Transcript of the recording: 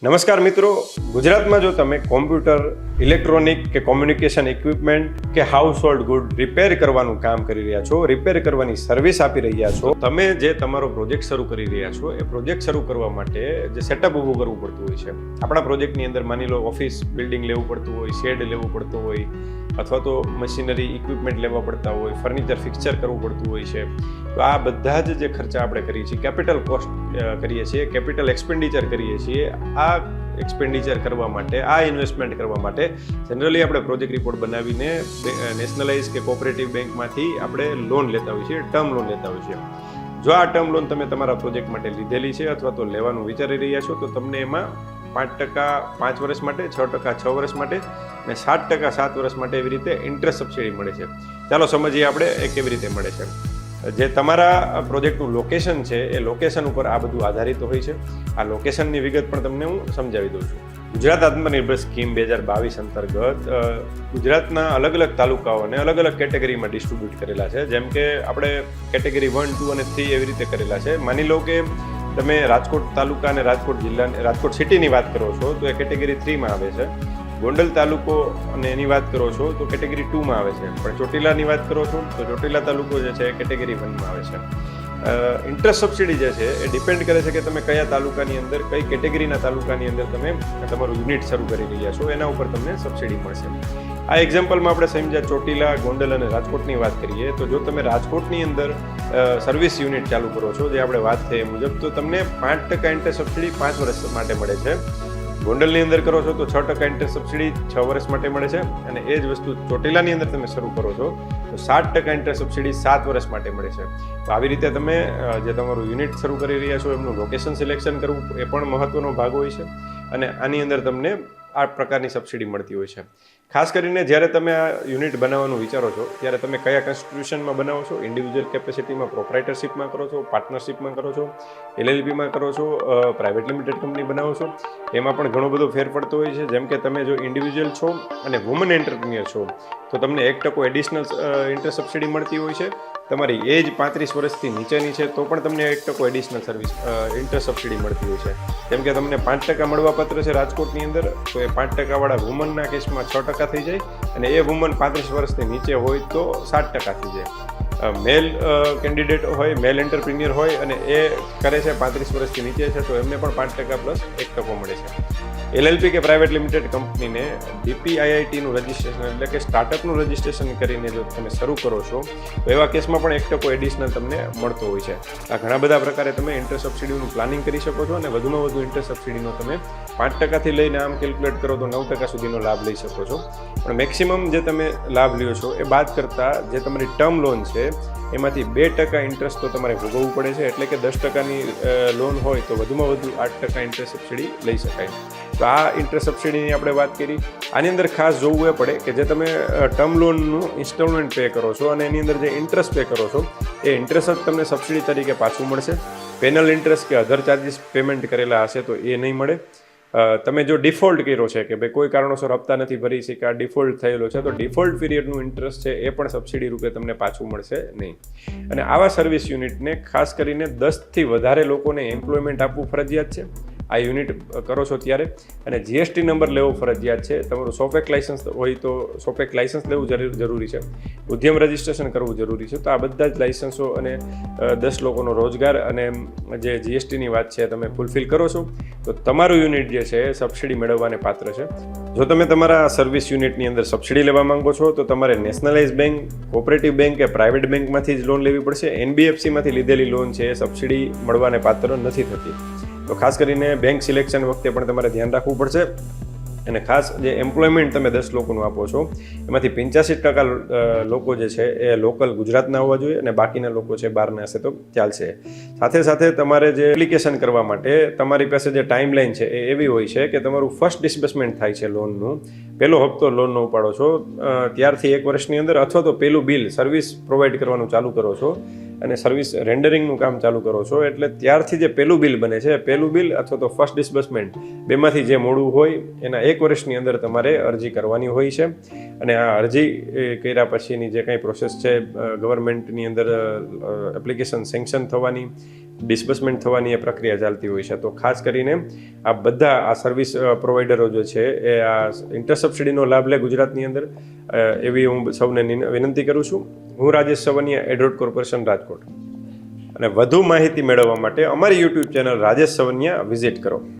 નમસ્કાર મિત્રો, ગુજરાતમાં જો તમે કોમ્પ્યુટર, ઇલેક્ટ્રોનિક કે કોમ્યુનિકેશન ઇક્વિપમેન્ટ કે હાઉસહોલ્ડ ગુડ રિપેર કરવાનું કામ કરી રહ્યા છો, રિપેર કરવાની સર્વિસ આપી રહ્યા છો, તમે જે તમારો પ્રોજેક્ટ શરૂ કરી રહ્યા છો એ પ્રોજેક્ટ શરૂ કરવા માટે જે સેટઅપ ઊભું કરવું પડતું હોય છે. આપણા પ્રોજેક્ટની અંદર માની લો ઓફિસ બિલ્ડિંગ લેવું પડતું હોય, શેડ લેવું પડતું હોય, અથવા તો મશીનરી ઇક્વિપમેન્ટ લેવા પડતા હોય, ફર્નિચર ફિક્સચર કરવું પડતું હોય છે. તો આ બધા જે ખર્ચા આપણે કરીએ છીએ, કેપિટલ કોસ્ટ કરીએ છીએ, કેપિટલ એક્સપેન્ડિચર કરીએ છીએ. આ એક્સપેન્ડિચર કરવા માટે, આ ઇન્વેસ્ટમેન્ટ કરવા માટે જનરલી આપણે પ્રોજેક્ટ રિપોર્ટ બનાવીને નેશનલાઇઝ કે કોઓપરેટિવ બેંકમાંથી આપણે લોન લેતા હોઈએ છીએ, ટર્મ લોન લેતા હોઈએ છીએ. જો આ ટર્મ લોન તમે તમારા પ્રોજેક્ટ માટે લીધેલી છે અથવા તો લેવાનું વિચારી રહ્યા છો તો તમને એમાં 5% 5 વર્ષ માટે, 6% 6 વર્ષ માટે અને 7% 7 વર્ષ માટે એવી રીતે ઇન્ટરેસ્ટ સબસિડી મળે છે. ચાલો સમજીએ આપણે એ કેવી રીતે મળે છે. જે તમારા પ્રોજેક્ટનું લોકેશન છે એ લોકેશન ઉપર આ બધું આધારિત હોય છે. આ લોકેશનની વિગત પણ તમને હું સમજાવી દઉં છું. ગુજરાત આત્મનિર્ભર સ્કીમ 2022 અંતર્ગત ગુજરાતના અલગ અલગ તાલુકાઓને અલગ અલગ કેટેગરીમાં ડિસ્ટ્રીબ્યુટ કરેલા છે. જેમ કે આપણે કેટેગરી 1, 2 અને 3 એવી રીતે કરેલા છે. માની લો કે તમે રાજકોટ તાલુકા અને રાજકોટ જિલ્લા, રાજકોટ સિટીની વાત કરો છો તો એ કેટેગરી 3માં આવે છે. ગોંડલ તાલુકો અને એની વાત કરો છો તો કેટેગરી 2માં આવે છે. પણ ચોટીલાની વાત કરો છો તો ચોટીલા તાલુકો જે છે એ કેટેગરી 1માં આવે છે. ઇન્ટરેસ્ટ સબસિડી જે છે એ ડિપેન્ડ કરે છે કે તમે કયા તાલુકાની અંદર, કઈ કેટેગરીના તાલુકાની અંદર તમે તમારું યુનિટ શરૂ કરી રહ્યા છો, એના ઉપર તમને સબસિડી મળશે. આ એક્ઝામ્પલમાં આપણે સમજ્યા ચોટીલા, ગોંડલ અને રાજકોટની વાત કરીએ તો જો તમે રાજકોટની અંદર સર્વિસ યુનિટ ચાલુ કરો છો, જે આપણે વાત થઈ એ મુજબ, તો તમને 5% ઇન્ટરેસ્ટ સબસિડી 5 વર્ષ માટે મળે છે. ગોંડલની અંદર કરો છો તો 6% ઇન્ટરેસ્ટ સબસિડી 6 વર્ષ માટે મળે છે. અને એ જ વસ્તુ ચોટીલાની અંદર તમે શરૂ કરો છો તો 7% ઇન્ટરેસ્ટ સબસિડી 7 વર્ષ માટે મળે છે. તો આવી રીતે તમે જે તમારું યુનિટ શરૂ કરી રહ્યા છો એમનું લોકેશન સિલેક્શન કરવું એ પણ મહત્વનો ભાગ હોય છે. અને આની અંદર તમને આ પ્રકારની સબસિડી મળતી હોય છે. ખાસ કરીને જ્યારે તમે આ યુનિટ બનાવવાનું વિચારો છો ત્યારે તમે કયા કોન્સ્ટિટ્યુશનમાં બનાવો છો, ઇન્ડિવિજ્યુઅલ કેપેસિટીમાં, પ્રોપ્રાઇટરશીપમાં કરો છો, પાર્ટનરશીપમાં કરો છો, LLPમાં કરો છો, પ્રાઇવેટ લિમિટેડ કંપની બનાવો છો, એમાં પણ ઘણો બધો ફેર પડતો હોય છે. જેમ કે તમે જો ઇન્ડિવિજ્યુઅલ છો અને વુમન એન્ટરપ્રિન્યોર છો તો તમને 1% એડિશનલ ઇન્ટરેસ્ટ સબસિડી મળતી હોય છે. તમારી એજ 35 વર્ષથી નીચેની છે તો પણ તમને 1% એડિશનલ ઇન્ટરેસ્ટ સબસિડી મળતી હોય છે. જેમ કે તમને 5% મળવાપાત્ર છે રાજકોટની અંદર, તો એ 5% વાળા વુમનના કેસમાં 6% થઈ જાય અને એ વુમન 35 વર્ષથી નીચે હોય તો 7% થઈ જાય. મેલ કેન્ડિડેટ હોય, મેલ એન્ટરપ્રિન્યોર હોય અને એ કરે છે 35 વર્ષથી નીચે છે તો એમને પણ 5% પ્લસ 1% મળે છે. LLP કે પ્રાઇવેટ લિમિટેડ કંપનીને DPIITનું રજિસ્ટ્રેશન એટલે કે સ્ટાર્ટઅપનું રજિસ્ટ્રેશન કરીને જો તમે શરૂ કરો છો તો એવા કેસમાં પણ 1% એડિશનલ તમને મળતો હોય છે. આ ઘણા બધા પ્રકારે તમે ઇન્ટરેસ્ટ સબસિડીનું પ્લાનિંગ કરી શકો છો અને વધુમાં વધુ ઇન્ટરેસ્ટ સબસિડીનો તમે 5%થી લઈને આમ કેલ્ક્યુલેટ કરો તો 9% સુધીનો લાભ લઈ શકો છો. પણ મેક્સિમમ જે તમે લાભ લ્યો છો એ બાદ કરતાં જે તમારી ટર્મ લોન છે એમાંથી 2% ઇન્ટરેસ્ટ તો તમારે ભોગવવું પડે છે. એટલે કે 10%ની લોન હોય તો વધુમાં વધુ 8% ઇન્ટરેસ્ટ સબસિડી લઈ શકાય. તો આ ઇન્ટરેસ્ટ સબસિડીની આપણે વાત કરી. આની અંદર ખાસ જોવું એ પડે કે જે તમે ટર્મ લોનનું ઇન્સ્ટોલમેન્ટ પે કરો છો અને એની અંદર જે ઇન્ટરેસ્ટ પે કરો છો એ ઇન્ટરેસ્ટ જ તમને સબસિડી તરીકે પાછું મળશે. પેનલ ઇન્ટરેસ્ટ કે અધર ચાર્જિસ પેમેન્ટ કરેલા હશે તો એ નહીં મળે. તમે જો ડિફોલ્ટ કર્યો છે કે ભાઈ કોઈ કારણોસર હપ્તા નથી ભરી શક્યા, ડિફોલ્ટ થયેલો છે, તો ડિફોલ્ટ પીરિયડનું ઇન્ટરેસ્ટ છે એ પણ સબસિડી રૂપે તમને પાછું મળશે નહીં. અને આવા સર્વિસ યુનિટને ખાસ કરીને 10થી વધારે લોકોને એમ્પ્લોયમેન્ટ આપવું ફરજિયાત છે આ યુનિટ કરો છો ત્યારે. અને GST નંબર લેવો ફરજિયાત છે. તમારું સોફેક લાઇસન્સ હોય તો સોફેક લાઇસન્સ લેવું જરૂરી છે. ઉદ્યમ રજિસ્ટ્રેશન કરવું જરૂરી છે. તો આ બધા જ લાઇસન્સો અને 10 લોકોનો રોજગાર અને જે GSTની વાત છે તમે ફૂલફિલ કરો છો તો તમારું યુનિટ જે છે એ સબસિડી મેળવવાને પાત્ર છે. જો તમે તમારા સર્વિસ યુનિટની અંદર સબસિડી લેવા માંગો છો તો તમારે નેશનલાઇઝ બેંક, કોઓપરેટિવ બેંક કે પ્રાઇવેટ બેંકમાંથી જ લોન લેવી પડશે. NBFCમાંથી લીધેલી લોન છે એ સબસિડી મળવાને પાત્ર નથી થતી. તો ખાસ કરીને બેંક સિલેક્શન વખતે પણ તમારે ધ્યાન રાખવું પડશે. અને ખાસ જે એમ્પ્લોયમેન્ટ તમે 10 લોકોનું આપો છો એમાંથી 85% લોકો જે છે એ લોકલ ગુજરાતના હોવા જોઈએ અને બાકીના લોકો છે બહારના હશે તો ચાલશે. સાથે સાથે તમારે જે એપ્લિકેશન કરવા માટે તમારી પાસે જે ટાઈમલાઈન છે એ એવી હોય છે કે તમારું ફર્સ્ટ ડિસ્બર્સમેન્ટ થાય છે લોનનું, પહેલો હપ્તો લોનનો ઉપાડો છો ત્યારથી 1 વર્ષની અંદર, અથવા તો પહેલું બિલ સર્વિસ પ્રોવાઈડ કરવાનું ચાલુ કરો છો અને સર્વિસ રેન્ડરિંગનું કામ ચાલુ કરો છો એટલે ત્યારથી જે પહેલું બિલ બને છે પહેલું બિલ અથવા તો ફર્સ્ટ ડિસ્બર્સમેન્ટ બેમાંથી જે મોડું હોય એના 1 વર્ષની અંદર તમારે અરજી કરવાની હોય છે અને આ અરજી કર્યા પછીની જે કંઈ પ્રોસેસ છે ગવર્મેન્ટની અંદર એપ્લિકેશન સેન્કશન થવાની ડિસ્બર્સમેન્ટ થવાની એ પ્રક્રિયા ચાલતી હોય છે. તો ખાસ કરીને આ બધા આ સર્વિસ પ્રોવાઈડરો જે છે એ આ ઇન્ટર સબસિડીનો લાભ લે ગુજરાતની અંદર એવી હું સૌને વિનંતી કરું છું. હું રાજેશ સવનિયા, એડ્રોડ કોર્પોરેશન, રાજકોટ. અને વધુ માહિતી મેળવવા માટે અમારી યુટ્યુબ ચેનલ રાજેશ સવનિયા વિઝિટ કરો.